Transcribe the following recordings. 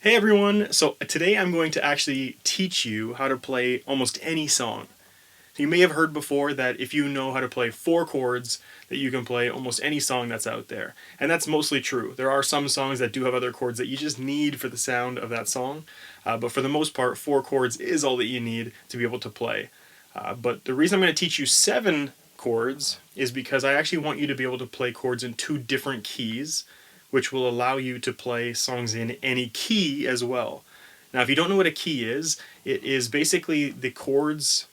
Hey everyone! So today I'm going to actually teach you how to play almost any song. You may have heard before that if you know how to play 4 chords, that you can play almost any song that's out there. And that's mostly true. There are some songs that do have other chords that you just need for the sound of that song. But for the most part, 4 chords is all that you need to be able to play. But the reason I'm going to teach you 7 chords is because I actually want you to be able to play chords in 2 different keys, which will allow you to play songs in any key as well. Now, if you don't know what a key is, it is basically the chords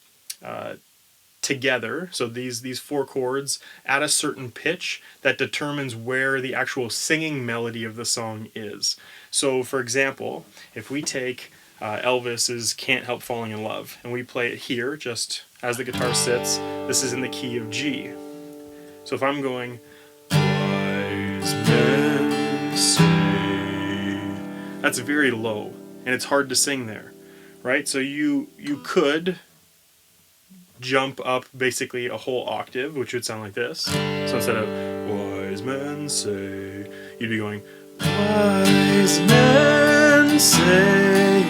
together. So these 4 chords at a certain pitch that determines where the actual singing melody of the song is. So, for example, if we take Elvis's "Can't Help Falling in Love" and we play it here, just as the guitar sits, this is in the key of G. So if I'm going, "Wise men say," that's very low, and it's hard to sing there, right? So you could jump up basically a whole octave, which would sound like this. So instead of "wise men say," you'd be going, "wise men say,"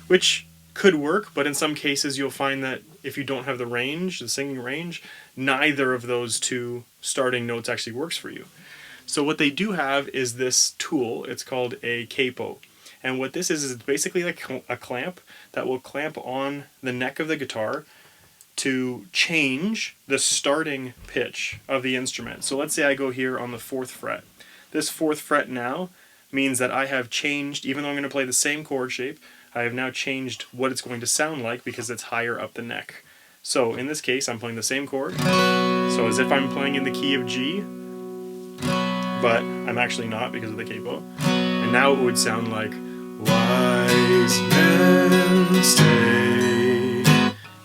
which could work, but in some cases you'll find that if you don't have the range, the singing range, neither of those 2 starting notes actually works for you. So what they do have is this tool. It's called a capo. And what this is it's basically like a clamp that will clamp on the neck of the guitar to change the starting pitch of the instrument. So let's say I go here on the 4th fret. This 4th fret now means that I have changed, even though I'm going to play the same chord shape, I have now changed what it's going to sound like because it's higher up the neck. So in this case, I'm playing the same chord, so as if I'm playing in the key of G, but I'm actually not because of the capo. And now it would sound like, "wise men say,"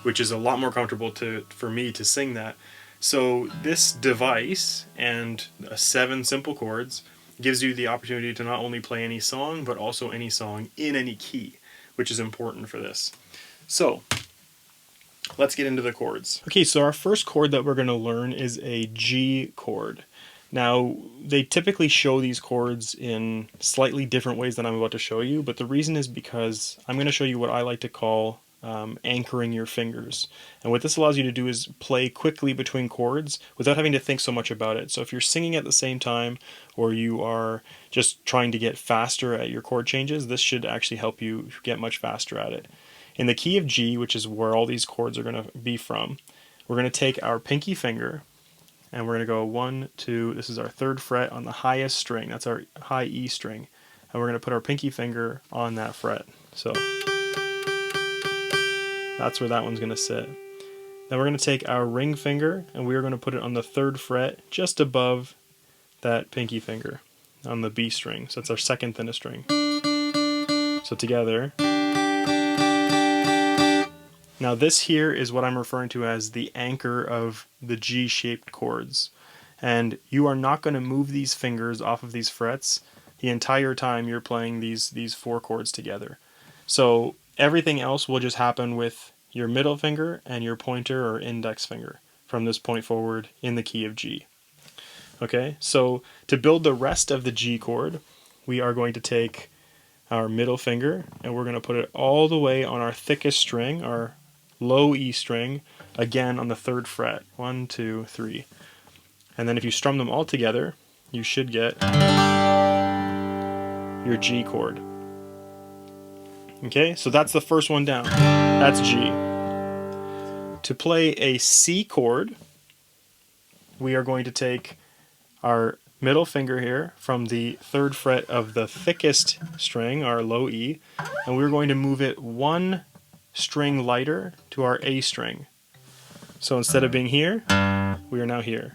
which is a lot more comfortable for me to sing that. So this device and 7 simple chords gives you the opportunity to not only play any song, but also any song in any key, which is important for this. So let's get into the chords. Okay, so our first chord that we're going to learn is a G chord. Now, they typically show these chords in slightly different ways than I'm about to show you, but the reason is because I'm going to show you what I like to call anchoring your fingers. And what this allows you to do is play quickly between chords without having to think so much about it. So if you're singing at the same time, or you are just trying to get faster at your chord changes, this should actually help you get much faster at it. In the key of G, which is where all these chords are going to be from, we're going to take our pinky finger and we're going to go 1, 2, this is our 3rd fret on the highest string, that's our high E string, and we're going to put our pinky finger on that fret. So that's where that one's going to sit. Then we're going to take our ring finger and we are going to put it on the 3rd fret just above that pinky finger on the B string. So it's our 2nd thinnest string. So together. Now this here is what I'm referring to as the anchor of the G-shaped chords. And you are not going to move these fingers off of these frets the entire time you're playing these 4 chords together. So everything else will just happen with your middle finger and your pointer or index finger from this point forward in the key of G. Okay, so to build the rest of the G chord, we are going to take our middle finger and we're going to put it all the way on our thickest string, our low E string, again on the 3rd fret. 1, 2, 3. And then if you strum them all together, you should get your G chord. Okay, so that's the first one down. That's G. To play a C chord, we are going to take our middle finger here from the 3rd fret of the thickest string, our low E, and we're going to move it 1 string lighter to our A string. So instead of being here, we are now here.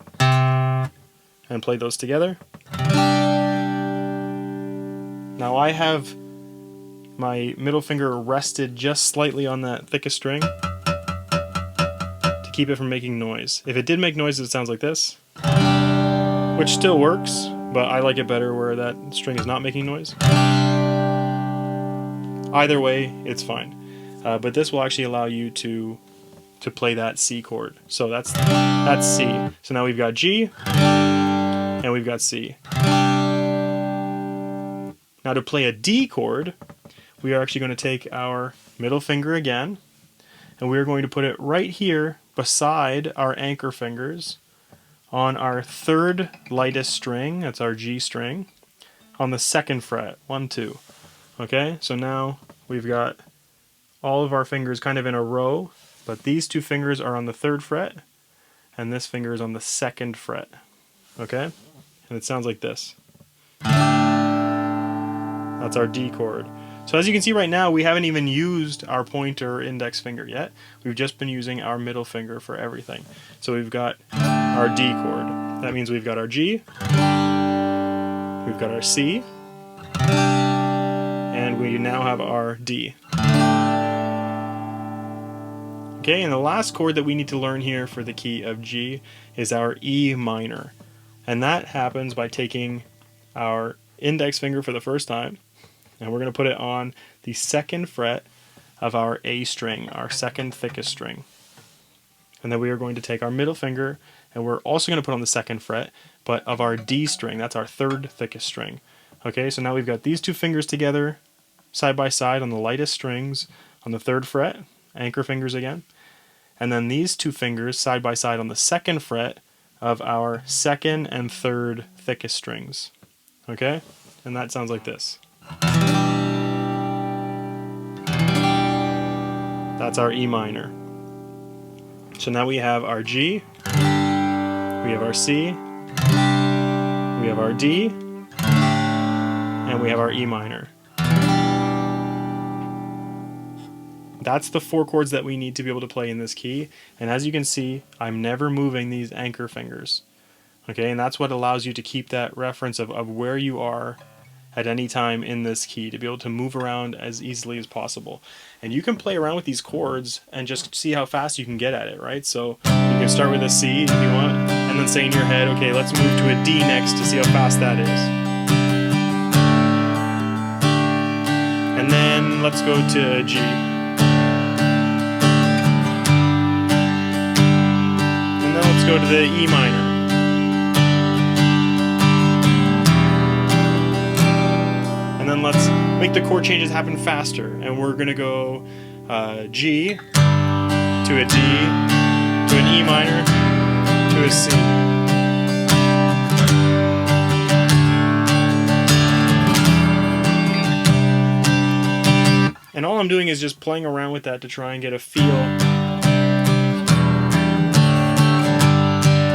And play those together. Now I have my middle finger rested just slightly on that thickest string to keep it from making noise. If it did make noise, it sounds like this, which still works, but I like it better where that string is not making noise. Either way, it's fine. But this will actually allow you to play that C chord. So that's C. So now we've got G and we've got C. Now to play a D chord, we are actually going to take our middle finger again, and we're going to put it right here beside our anchor fingers on our third lightest string, that's our G string, on the second fret, 1, 2. Okay, so now we've got all of our fingers kind of in a row, but these two fingers are on the third fret, and this finger is on the second fret. Okay, and it sounds like this. That's our D chord. So as you can see right now, we haven't even used our pointer or index finger yet. We've just been using our middle finger for everything. So we've got our D chord. That means we've got our G, we've got our C, and we now have our D. Okay, and the last chord that we need to learn here for the key of G is our E minor. And that happens by taking our index finger for the first time, and we're going to put it on the second fret of our A string, our second thickest string. And then we are going to take our middle finger, and we're also going to put on the second fret, but of our D string, that's our third thickest string. Okay, so now we've got these two fingers together, side by side on the lightest strings, on the third fret, anchor fingers again. And then these two fingers side by side on the second fret of our second and third thickest strings. Okay? And that sounds like this. That's our E minor. So now we have our G, we have our C, we have our D, and we have our E minor. That's the 4 chords that we need to be able to play in this key. And as you can see, I'm never moving these anchor fingers. Okay, and that's what allows you to keep that reference of where you are at any time in this key, to be able to move around as easily as possible. And you can play around with these chords and just see how fast you can get at it, right? So you can start with a C if you want, and then say in your head, okay, let's move to a D next to see how fast that is. And then let's go to G. And then let's go to the E minor. And then let's make the chord changes happen faster. And we're going to go G to a D to an E minor to a C. And all I'm doing is just playing around with that to try and get a feel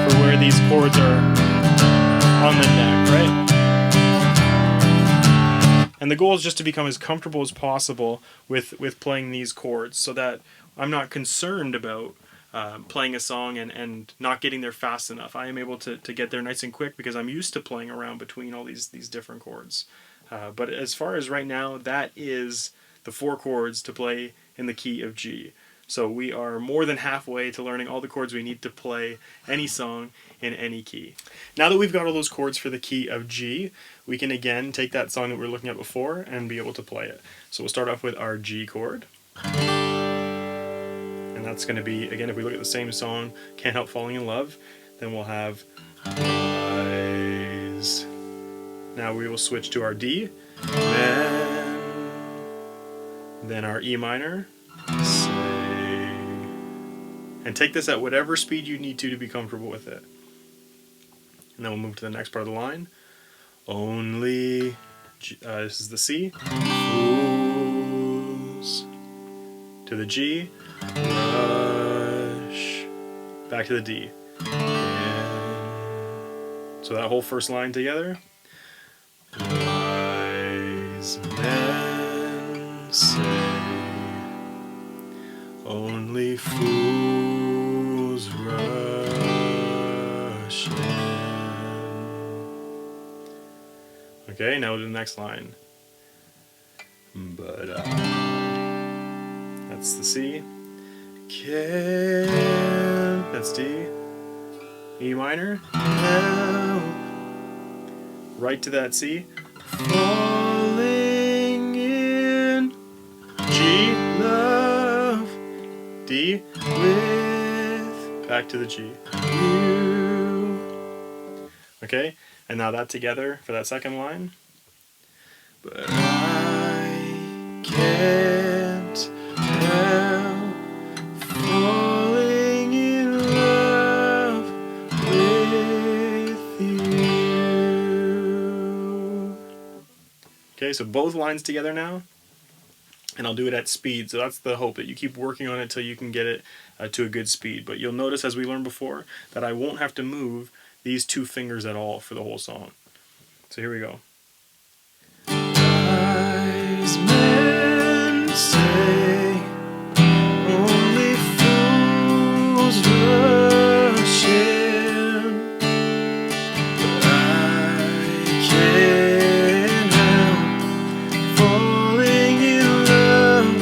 for where these chords are on the neck, right? And the goal is just to become as comfortable as possible with playing these chords, so that I'm not concerned about playing a song and not getting there fast enough. I am able to get there nice and quick because I'm used to playing around between all these different chords. But as far as right now, that is the 4 chords to play in the key of G. So we are more than halfway to learning all the chords we need to play any song in any key. Now that we've got all those chords for the key of G, we can again take that song that we were looking at before and be able to play it. So we'll start off with our G chord. And that's going to be, again, if we look at the same song, Can't Help Falling in Love, then we'll have Rise. Now we will switch to our D, then our E minor, and take this at whatever speed you need to be comfortable with it. And then we'll move to the next part of the line. Only, this is the C, fools, to the G, rush, back to the D. And so that whole first line together. Wise men say, only fools rush in. Okay, now to the next line. But that's the C. Can't, that's D. E minor. Now, right to that C. Falling in. G, love. D, with. Back to the G. You. Okay, and now that together for that second line. but I can't help falling in love with you. Okay, so both lines together now, and I'll do it at speed. So that's the hope, that you keep working on it until you can get it to a good speed. But you'll notice, as we learned before, that I won't have to move these two fingers at all for the whole song. So here we go. Wise men say only fools rush in, but I can't help falling in love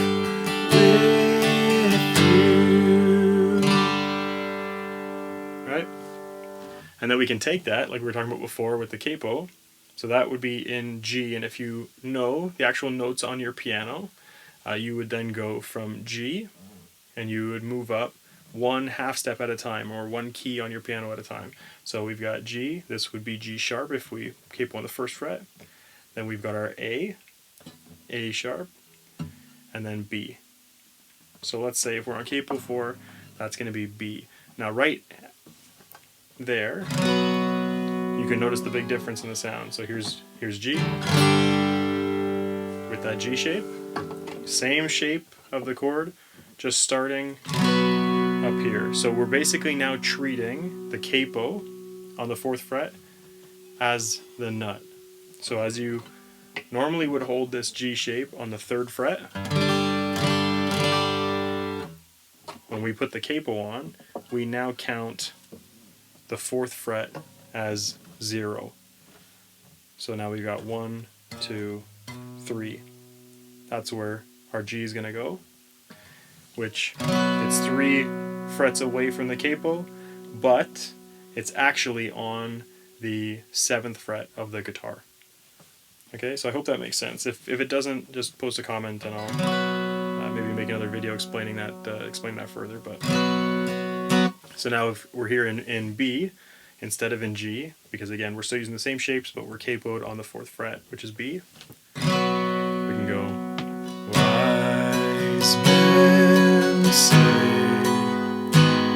with you. Right? And then we can take that, like we were talking about before with the capo. So that would be in G, and if you know the actual notes on your piano, you would then go from G, and you would move up one half step at a time, or one key on your piano at a time. So we've got G, this would be G sharp if we capo on the first fret. Then we've got our A sharp, and then B. So let's say if we're on capo 4, that's going to be B. Now right there, you can notice the big difference in the sound. So here's G with that G shape. Same shape of the chord, just starting up here. So we're basically now treating the capo on the 4th fret as the nut. So as you normally would hold this G shape on the 3rd fret, when we put the capo on, we now count the 4th fret as 0. So now we've got 1, 2, 3. That's where our G is going to go, which it's 3 frets away from the capo, but it's actually on the 7th fret of the guitar. Okay, so I hope that makes sense. If it doesn't, just post a comment and I'll maybe make another video explaining that further. But so now if we're here in B instead of in G, because again we're still using the same shapes, but we're capoed on the 4th fret, which is B. We can go. Wise men say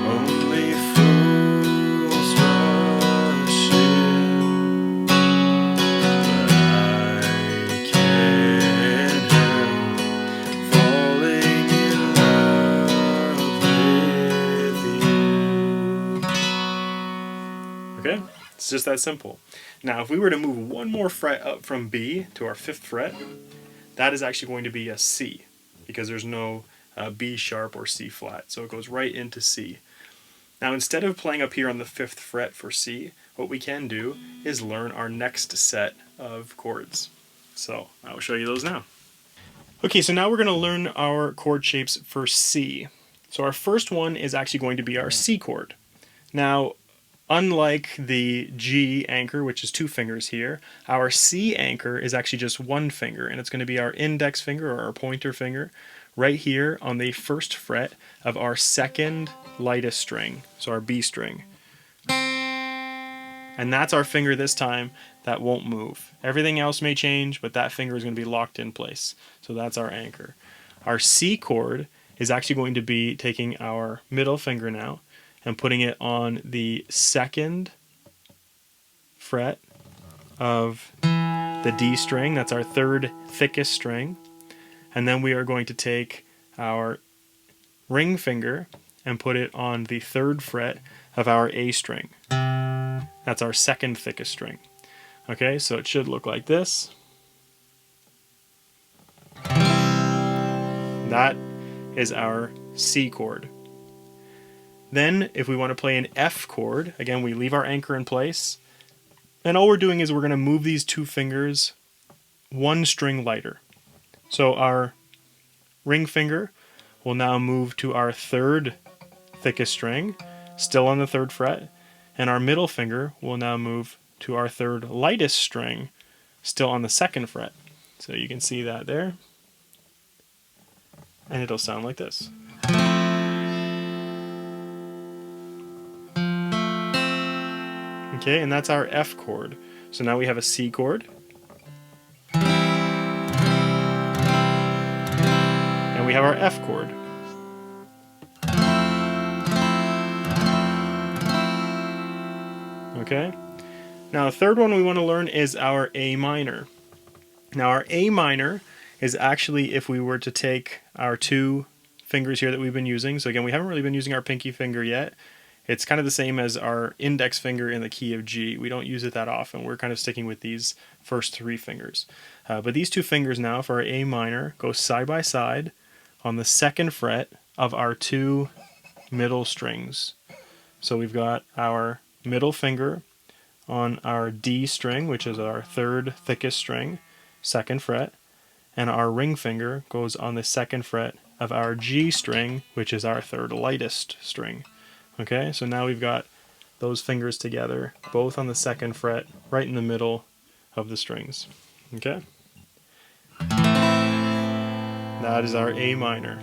only fools rush in, but I can't help falling in love with you. Okay, it's just that simple. Now if we were to move one more fret up from B to our 5th fret, that is actually going to be a C, because there's no B sharp or C flat, so it goes right into C. Now instead of playing up here on the 5th fret for C, what we can do is learn our next set of chords. So I will show you those now. Okay, so now we're going to learn our chord shapes for C. So our first one is actually going to be our C chord. Now, unlike the G anchor, which is 2 fingers here, our C anchor is actually just 1 finger, and it's going to be our index finger or our pointer finger right here on the 1st fret of our 2nd lightest string, so our B string. And that's our finger this time that won't move. Everything else may change, but that finger is going to be locked in place. So that's our anchor. Our C chord is actually going to be taking our middle finger now and putting it on the 2nd fret of the D string. That's our 3rd thickest string. And then we are going to take our ring finger and put it on the 3rd fret of our A string. That's our 2nd thickest string. Okay, so it should look like this. That is our C chord. Then, if we want to play an F chord, again, we leave our anchor in place, and all we're doing is we're going to move these 2 fingers 1 string lighter. So our ring finger will now move to our 3rd thickest string, still on the 3rd fret, and our middle finger will now move to our 3rd lightest string, still on the 2nd fret. So you can see that there, and it'll sound like this. Okay, and that's our F chord. So now we have a C chord, we have our F chord. Okay? Now the third one we want to learn is our A minor. Now our A minor is actually if we were to take our two fingers here that we've been using. So again, we haven't really been using our pinky finger yet. It's kind of the same as our index finger in the key of G. We don't use it that often. We're kind of sticking with these first three fingers. But these two fingers now for our A minor go side by side on the second fret of our two middle strings. So we've got our middle finger on our D string, which is our third thickest string, second fret, and our ring finger goes on the second fret of our G string, which is our third lightest string. Okay, so now we've got those fingers together, both on the second fret, right in the middle of the strings. Okay? That is our A minor.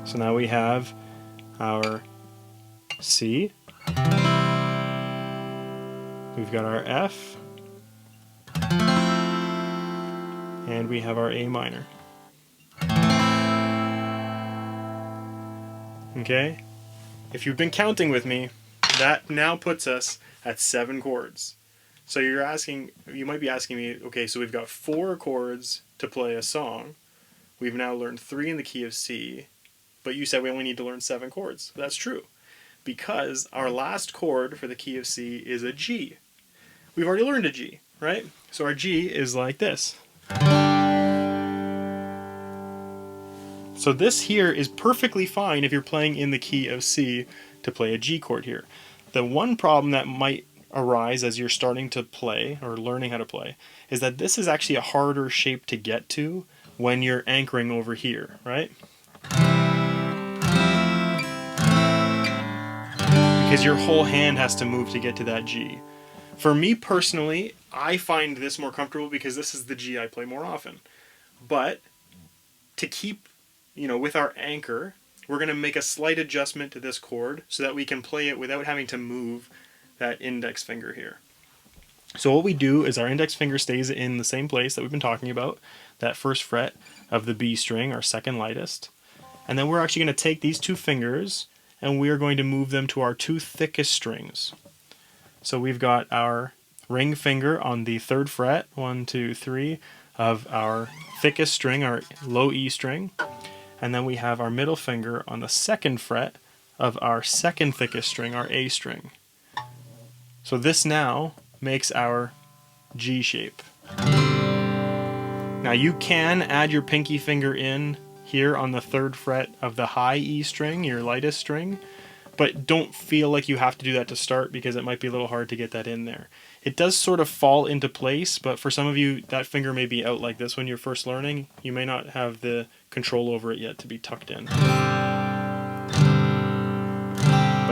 So now we have our C. We've got our F. And we have our A minor. Okay? If you've been counting with me, that now puts us at 7 chords. So you might be asking me, okay, so we've got 4 chords to play a song. We've now learned 3 in the key of C, but you said we only need to learn 7 chords. That's true, because our last chord for the key of C is a G. We've already learned a G, right? So our G is like this. So this here is perfectly fine if you're playing in the key of C to play a G chord here. The one problem that might arise as you're starting to play or learning how to play is that this is actually a harder shape to get to when you're anchoring over here, right? Because your whole hand has to move to get to that G. For me personally, I find this more comfortable because this is the G I play more often. But to keep, with our anchor, we're going to make a slight adjustment to this chord so that we can play it without having to move that index finger here. So what we do is our index finger stays in the same place that we've been talking about, that first fret of the B string, our second lightest. And then we're actually going to take these two fingers and we're going to move them to our two thickest strings. So we've got our ring finger on the third fret, 1, 2, 3, of our thickest string, our low E string. And then we have our middle finger on the second fret of our second thickest string, our A string. So this now makes our G shape. Now you can add your pinky finger in here on the third fret of the high E string, your lightest string, but don't feel like you have to do that to start because it might be a little hard to get that in there. It does sort of fall into place, but for some of you that finger may be out like this when you're first learning. You may not have the control over it yet to be tucked in. But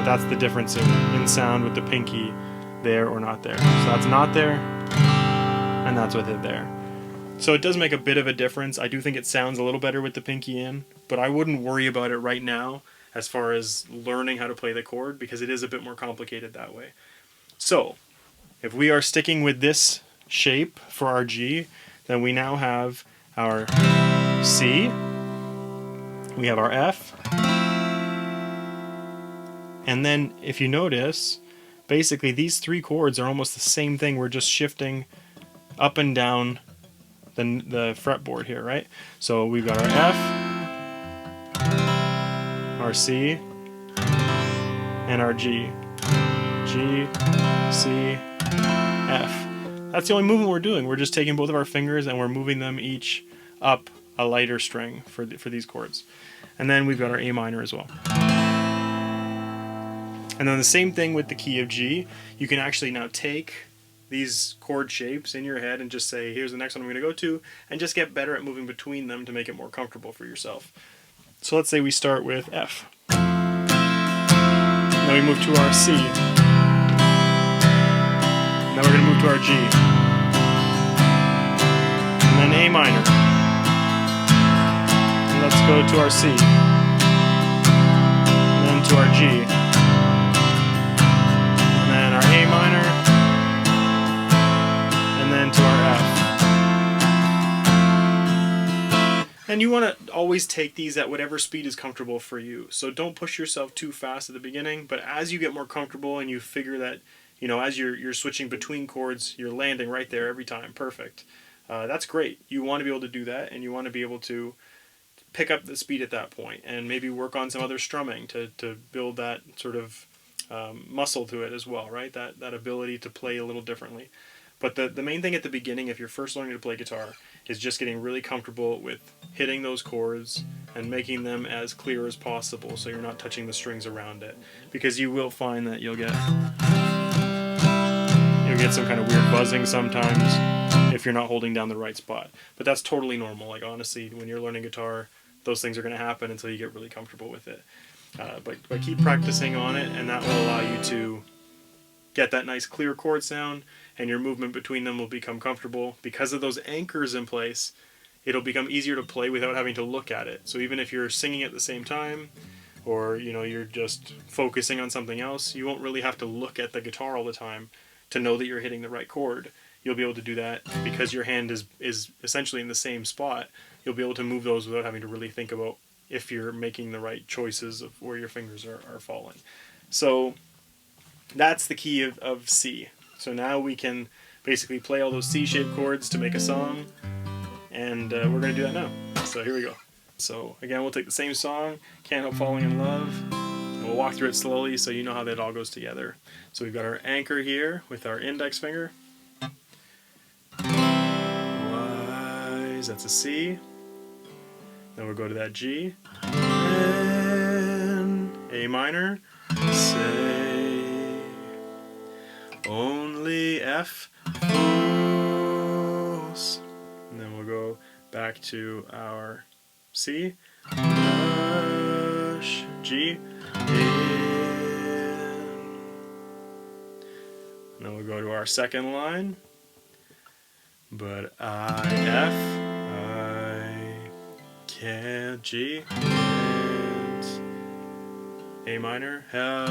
that's the difference in sound with the pinky there or not there. So that's not there, and that's with it there. So it does make a bit of a difference. I do think it sounds a little better with the pinky in, but I wouldn't worry about it right now as far as learning how to play the chord because it is a bit more complicated that way. So if we are sticking with this shape for our G, then we now have our C, we have our F, and then if you notice, basically these 3 chords are almost the same thing. We're just shifting up and down the fretboard here, right? So we've got our F, our C, and our G. G, C, F. That's the only movement we're doing. We're just taking both of our fingers and we're moving them each up a lighter string for these chords. And then we've got our A minor as well. And then the same thing with the key of G. You can actually now take these chord shapes in your head and just say, here's the next one I'm going to go to, and just get better at moving between them to make it more comfortable for yourself. So let's say we start with F. Now we move to our C. Now we're going to move to our G. And then A minor. And let's go to our C. And then to our G. And then our A minor. And then to our F. And you want to always take these at whatever speed is comfortable for you. So don't push yourself too fast at the beginning, but as you get more comfortable and you figure that, you know, as you're switching between chords, you're landing right there every time, perfect. That's great. You want to be able to do that, and you want to be able to pick up the speed at that point and maybe work on some other strumming to build that sort of muscle to it as well, right? That ability to play a little differently. But the main thing at the beginning, if you're first learning to play guitar, is just getting really comfortable with hitting those chords and making them as clear as possible so you're not touching the strings around it. Because you will find that you'll get some kind of weird buzzing sometimes if you're not holding down the right spot. But that's totally normal. Like, honestly, when you're learning guitar, those things are going to happen until you get really comfortable with it. But keep practicing on it, and that will allow you to get that nice clear chord sound, and your movement between them will become comfortable. Because of those anchors in place, it'll become easier to play without having to look at it. So even if you're singing at the same time, or you're just focusing on something else, you won't really have to look at the guitar all the time to know that you're hitting the right chord. You'll be able to do that because your hand is essentially in the same spot. You'll be able to move those without having to really think about if you're making the right choices of where your fingers are falling. So that's the key of C. So now we can basically play all those C-shaped chords to make a song, and we're going to do that now. So here we go. So again, we'll take the same song, Can't Help Falling in Love, and we'll walk through it slowly so you know how that all goes together. So we've got our anchor here with our index finger. Wise, that's a C. Then we'll go to that G, and A minor, say, only F, false. And then we'll go back to our C, rush, G, and then we'll go to our second line, but I, F, can't, G, and A minor, hell,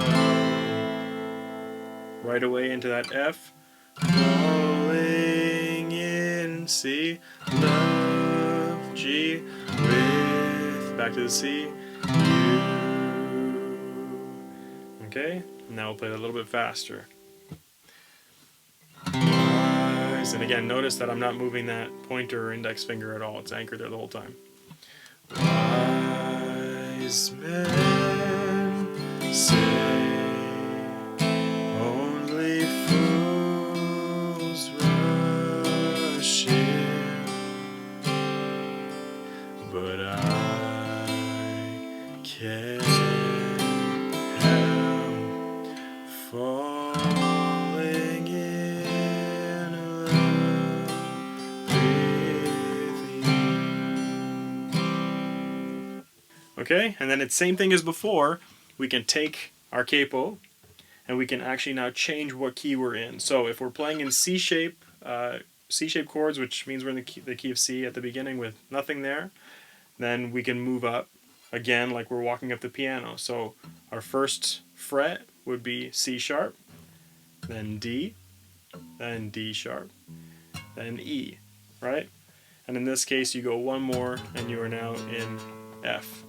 right away into that F, falling in C, love, G, with, back to the C, U. Okay, now we'll play it a little bit faster. Wise, and again, notice that I'm not moving that pointer or index finger at all. It's anchored there the whole time. Wise men say only fools rush in, but I can't help falling in love with you. Okay, and then it's same thing as before. We can take our capo and we can actually now change what key we're in. So if we're playing in C-shape chords, which means we're in the key of C at the beginning with nothing there, then we can move up again like we're walking up the piano. So our first fret would be C sharp, then D sharp, then E, right? And in this case you go one more and you are now in F.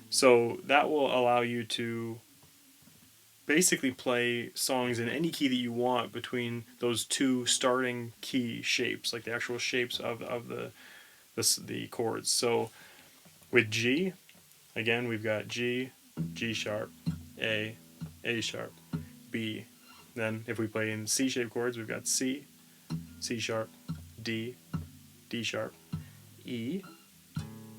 So that will allow you to basically play songs in any key that you want between those two starting key shapes, like the actual shapes of the chords. So with G, again we've got G, G sharp, A sharp, B. Then if we play in C-shaped chords, we've got C, C sharp, D, D sharp, E.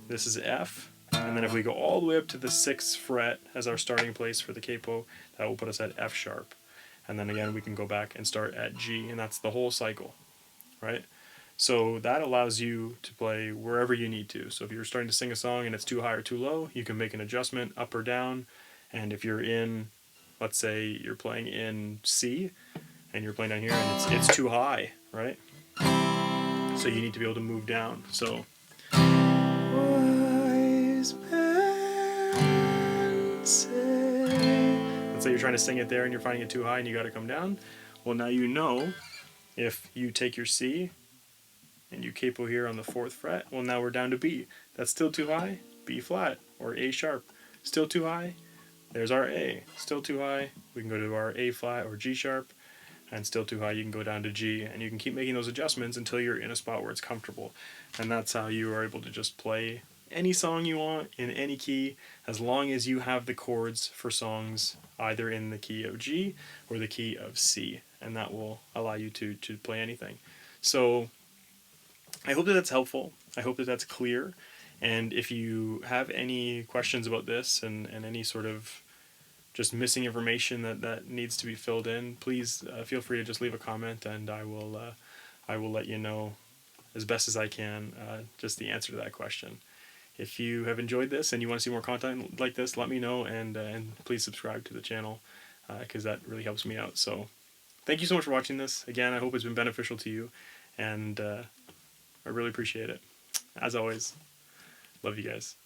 This is F. And then if we go all the way up to the 6th fret as our starting place for the capo, that will put us at F sharp. And then again we can go back and start at G, and that's the whole cycle, right? So that allows you to play wherever you need to. So if you're starting to sing a song and it's too high or too low, you can make an adjustment up or down. And if you're in, let's say you're playing in C and you're playing down here and it's too high, right? So you need to be able to move down. So let's say you're trying to sing it there and you're finding it too high and you got to come down. Well, now you know if you take your C and you capo here on the 4th fret, well, now we're down to B. That's still too high, B flat, or A sharp. Still too high, there's our A. Still too high, we can go to our A flat or G sharp, and still too high, you can go down to G, and you can keep making those adjustments until you're in a spot where it's comfortable. And that's how you are able to just play any song you want in any key, as long as you have the chords for songs either in the key of G or the key of C, and that will allow you to play anything. So I hope that that's helpful. I hope that that's clear. And if you have any questions about this and any sort of just missing information that needs to be filled in, please feel free to just leave a comment, and I will let you know as best as I can just the answer to that question. If you have enjoyed this and you want to see more content like this, let me know, and please subscribe to the channel because that really helps me out. So thank you so much for watching this. Again, I hope it's been beneficial to you, and I really appreciate it. As always, love you guys.